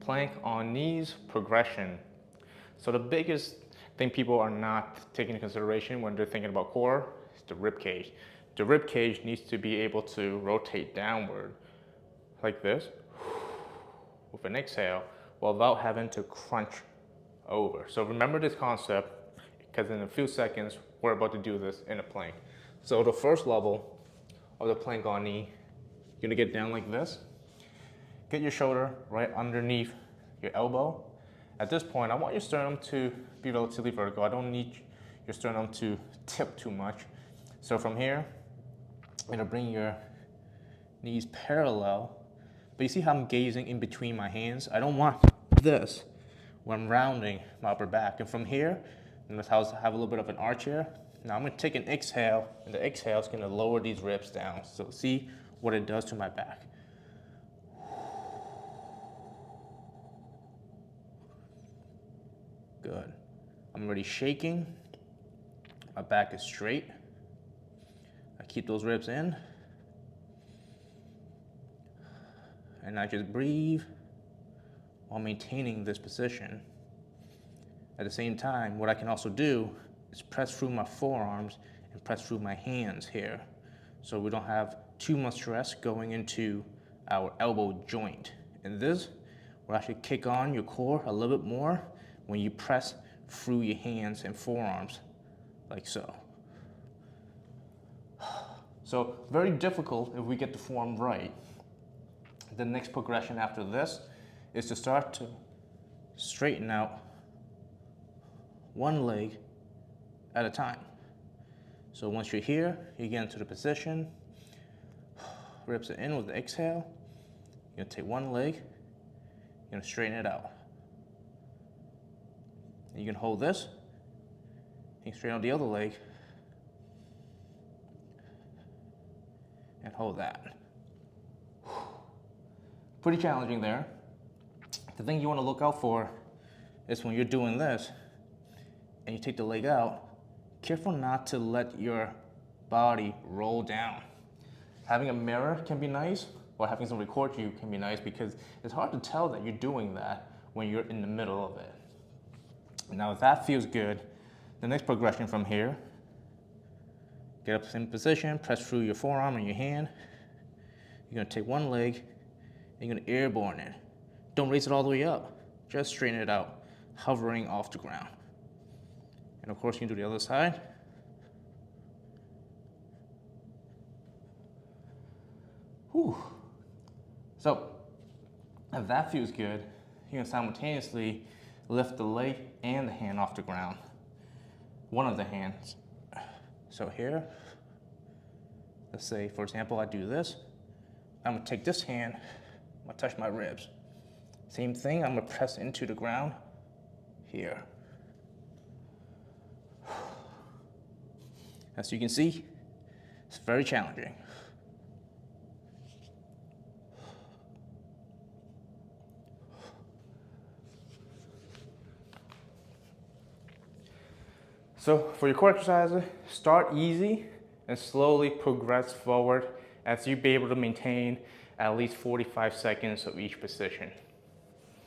plank on knees progression. So the biggest thing people are not taking into consideration when they're thinking about core is the rib cage. The rib cage needs to be able to rotate downward like this with an exhale without having to crunch over. So remember this concept, because in a few seconds we're about to do this in a plank. So the first level of the plank on knee, you're gonna get down like this. Get your shoulder right underneath your elbow. At this point, I want your sternum to be relatively vertical. I don't need your sternum to tip too much. So from here, you're gonna bring your knees parallel, but you see how I'm gazing in between my hands? I don't want this when I'm rounding my upper back. And from here, notice how I have a little bit of an arch here. Now I'm gonna take an exhale, and the exhale is gonna lower these ribs down. So see what it does to my back. Good. I'm already shaking. My back is straight. I keep those ribs in. And I just breathe while maintaining this position. At the same time, what I can also do is press through my forearms and press through my hands here, so we don't have too much stress going into our elbow joint. And this will actually kick on your core a little bit more when you press through your hands and forearms, like so. So very difficult if we get the form right. The next progression after this is to start to straighten out one leg at a time. So once you're here, you get into the position, ribs it in with the exhale. You're gonna take one leg, you're gonna straighten it out. And you can hold this, you can straighten out the other leg, and hold that. Pretty challenging there. The thing you want to look out for is when you're doing this and you take the leg out, careful not to let your body roll down. Having a mirror can be nice, or having someone record you can be nice, because it's hard to tell that you're doing that when you're in the middle of it. Now if that feels good, the next progression from here, get up in position, press through your forearm and your hand. You're gonna take one leg, and you're gonna airborne it. Don't raise it all the way up, just straighten it out, hovering off the ground. And of course you can do the other side. Whew. So if that feels good, you can simultaneously lift the leg and the hand off the ground. One of the hands. So here, let's say, for example, I do this. I'm gonna take this hand, I'm gonna touch my ribs. Same thing, I'm gonna press into the ground here. As you can see, it's very challenging. So for your core exercises, start easy and slowly progress forward as you be able to maintain at least 45 seconds of each position.